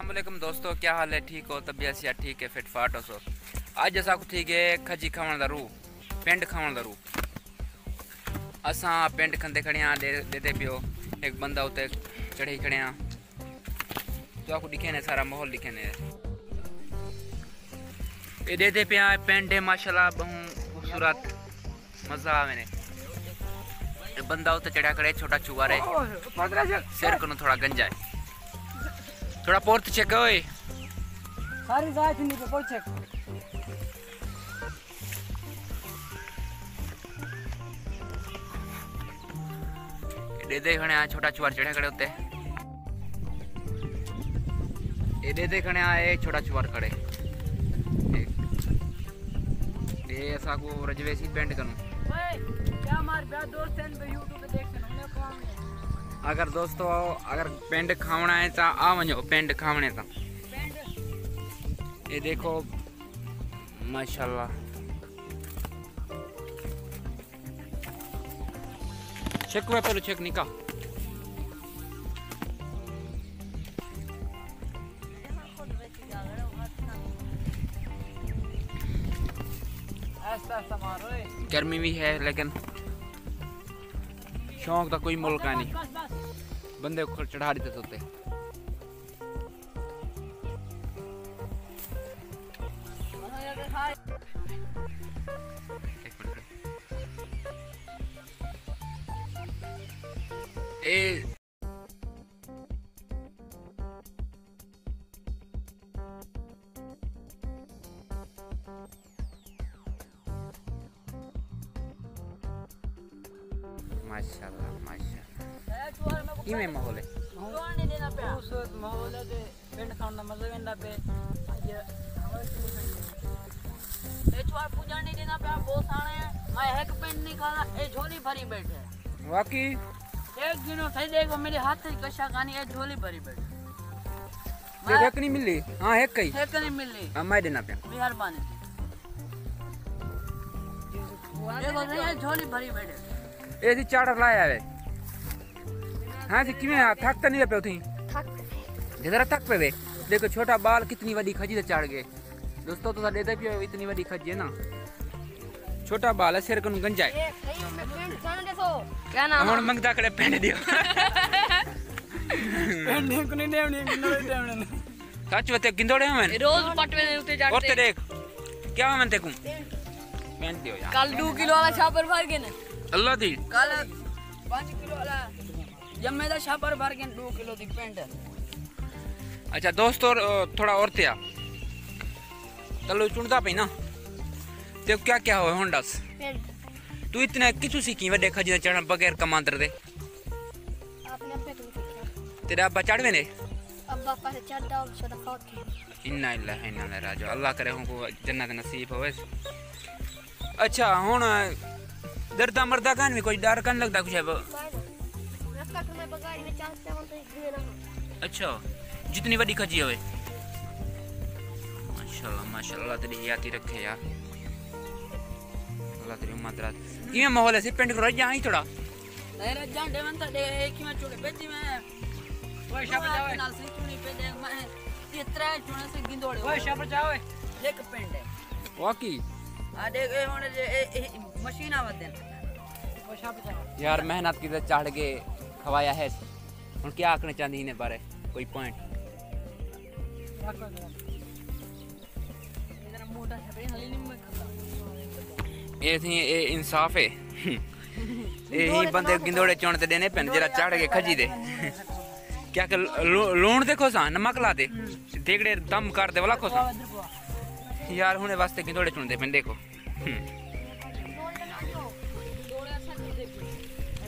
अस्सलामुअलैकुम दोस्तों, क्या हाल है? ठीक हो? तबीयत या ठीक है? फिट फाट हो सो अज असा को ठीक है खजी खावन दा रू पिंड खावन दा रू असा पिंड खंदे खड़े हाँ देते पियो एक बंदा उते चढ़े खड़े हाँ तो आपको दिखे ने सारा माहौल दिखे ने ये देते पे पिंड है माशाल्लाह बहुत खूबसूरत मजा आवे ने बंदा उते चढ़ा खड़े छोटा चुआ रहे सिर को थोड़ा गंजा है थोड़ा पोर्ट चेक ओए सारी जात नहीं पे पोर्ट चेक दे खड़े आ छोटा चुआर चढ़े खड़े होते ये दे खड़े आ ए छोटा चुआर खड़े ये ऐसा को रजवेसी पेंट करूं क्या हमारे ब्याह दोस्त हैं पे YouTube पे देख हमने कौन है अगर दोस्तों अगर पेंट खावना है तो आ वनो पेंट खावने तो ये देखो माशाल्लाह चेक हुआ पहले चेक निका गर्मी भी है लेकिन शौक का कोई मुल्क है नहीं बंदे को चढ़ा देते सोते ए माशाल्लाह माशाल्लाह किमें माहौल है खूबसूरत माहौल है पिंड खाने मजा वेंदा पे ये चुआर पूजा नहीं देना पे बहुत सारे मैं एक पिंड नहीं खाना ए झोली भरी बैठे वाकई एक दिनों थे देखो मेरे हाथ से कशा खानी ए झोली भरी बैठे एक नहीं मिली हां एक नहीं मिली मैं देना पे मेहरबानी देखो ये झोली भरी बैठे ऐसी चार्टर लाया है हाँ जी किमें थक तो नहीं पे थी जरा थक पे देखो छोटा बाल कितनी बड़ी खजी से चढ़ गए दोस्तों तो देते पियो इतनी बड़ी खजी है ना छोटा बाल है सिर को गंजा है क्या नाम हम मंगता करे पेंड दियो पेंड को नहीं देवनी गिंदोड़े देवने सच बते गिंदोड़े हमें रोज पटवे ने उते जाते और ते देख क्या हम ते को पेंड दियो यार कल 2 किलो वाला छापर भर के ने अल्लाह दी कल 5 किलो वाला जम्मे दा छापर भर के 2 किलो दी पेंट अच्छा दोस्तों थोड़ा और ते चलो चुनता पे ना ते क्या क्या हो होंडास तू इतने किछु सीखी वे देखा जिने चढ़न बगैर कमांडर दे आपने अपने तुम सीखा तेरा अब्बा चढ़वे ने अब्बा पास चढ़दा और सदा खाते इन्ना इल्लाह इन्ना इलैहि राजिऊन अल्लाह करे हमको जन्नत नसीब होवे अच्छा हुन डरदा मरदा कान भी कोई डर कान लगदा कुछ है रस्ता तुम्हें बगाड़ी में चांस से हम तो घिरे अच्छा जितनी बड़ी खजी होवे माशाल्लाह माशाल्लाह तेरी याती रखे यार अल्लाह तेरी उम्मत रात ये माहौल है पिंड को रजा ही थोड़ा नहीं रजा देवन था दे एक ही में चुड़े बेटी में ओए शाप जावे नाल से चुनी पे देख मैं ये त्रै चुने से गिंदोड़े ओए शाप जावे एक पिंड है वाकई आ देख ए होने जे मशीन आवत दे ओए शाप जावे यार मेहनत की चढ़ के खवाया है हुन क्या आखने चाहती इने बारे कोई पॉइंट इधर मोटा छपरी हली नहीं मैं ये थी ये इंसाफ है यही बंदे गिंदोड़े चुनते देने पेन जरा चढ़ के खजी दे क्या कर लूण देखो सा नमक ला दे देगड़े दम कर दे वाला खोसा यार हुने वास्ते गिंदोड़े चुनते पेन देखो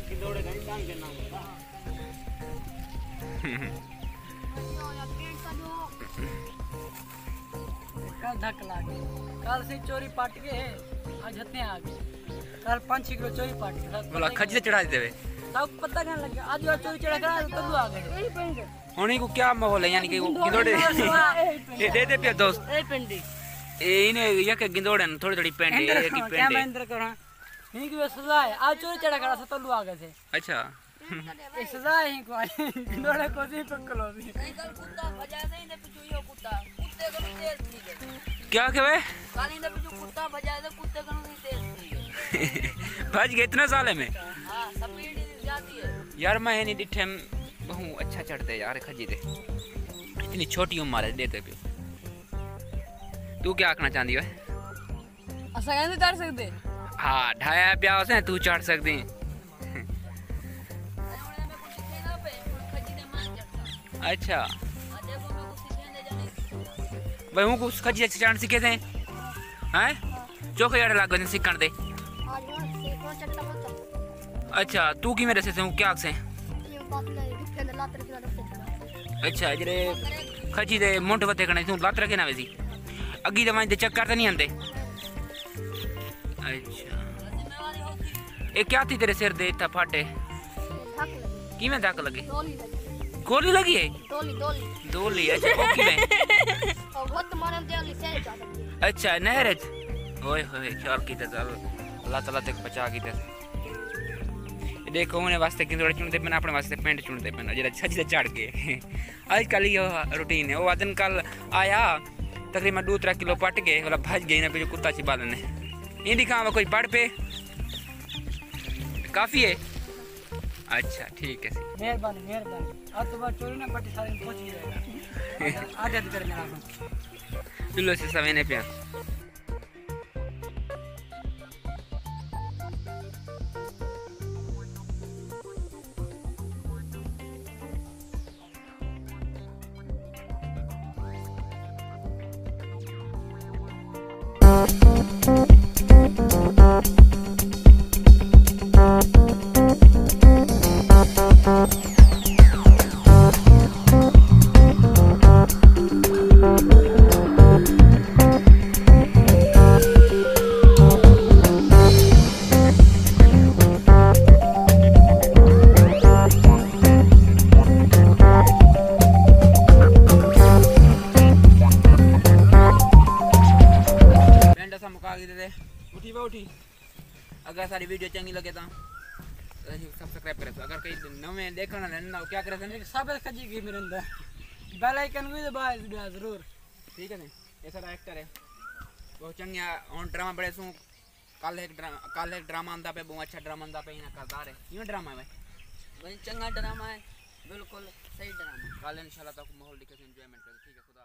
गिंदोड़े घणी दान के नाम कल धक लागे कल से चोरी पाट के है आज हते आ गए कल 5 किलो चोरी पाट के बोला खजी से चढ़ा देवे सब पता नहीं लग गया आज वो चोरी चढ़ा करा तो आ गए होने को क्या माहौल है यानी कि गिंदोड़े ये दे दे पे दोस्त ए पिंडी ए इने ये के गिंदोड़े थोड़ी थोड़ी पेंट है की पेंट क्या मैं अंदर करा ही की सजा है आज चोरी चढ़ा करा तो आ गए थे अच्छा सजा है को गिंदोड़े को जी पकलो भी कल कुत्ता बजा से पिछू यो कुत्ता कुत्ते को तेज थी क्या के भाई काली दे पिछू कुत्ता बजा दे कुत्ते को नहीं तेज थी भज गए इतने साले में। हां स्पीड जाती है यार मैं नहीं डिठे बहु अच्छा चढ़ते यार खजी दे इतनी छोटी उम्र है देते पे। तू क्या आखना चाहती है? असा कैसे चढ़ सकते? हाँ ढाया प्या से तू चढ़ सकती। अच्छा भाई हूँ कुछ खजी से चढ़ सीखे थे हैं चौके यार लाग गए सीखण दे। आज वहाँ से कौन चढ़ता मत अच्छा तू की मेरे से हूँ क्या से? ये बात नहीं दिखे ना लात रखना रखते अच्छा जरे खजी दे मुंड वते कने तू लात रखे ना वैसी अगी दे मां दे चक्कर तो नहीं आंदे। अच्छा ये क्या थी तेरे सिर दे इतना फाटे धक लगी किवें धक लगे? डोली लगी गोली लगी है? डोली डोली डोली अच्छा ओ किवें? और वो तो मारम दे से जा सकती अच्छा नहर ओए होए चल की चल अल्लाह ताला तक बचा की देखो उन्हें वास्ते किंदोड़े चुनते पे अपने वास्ते पेंट चुनते पे जरा छज से चढ़ के आजकल ये रूटीन है। वो दिन कल आया तकरीबन 2-3 किलो पट गए वाला भज गई ना पे जो कुत्ता छिपा देने ये दिखा कोई पड़ पे काफी है। अच्छा ठीक है मेहरबानी मेहरबानी आज तो बात चोरी ना पट्टी सारी पहुंच जाएगा आगे कर मेरा चलो से समय ने पे उठी बा उठी। अगर सारी वीडियो चंगी लगे तो सब्सक्राइब करें। अगर कहीं नवे देखना ना क्या करें सब खजी की मेरे अंदर बेल आइकन भी दबा जरूर ठीक है ये सारा एक्टर है बहुत चंगे ऑन ड्रामा बड़े सू कल एक ड्रामा आंदा पे बहुत अच्छा ड्रामा आंदा पे इना करदार है यूं ड्रामा है भाई चंगा ड्रामा है बिल्कुल सही ड्रामा कल इंशाल्लाह तक माहौल दिखे एंजॉयमेंट करें ठीक है।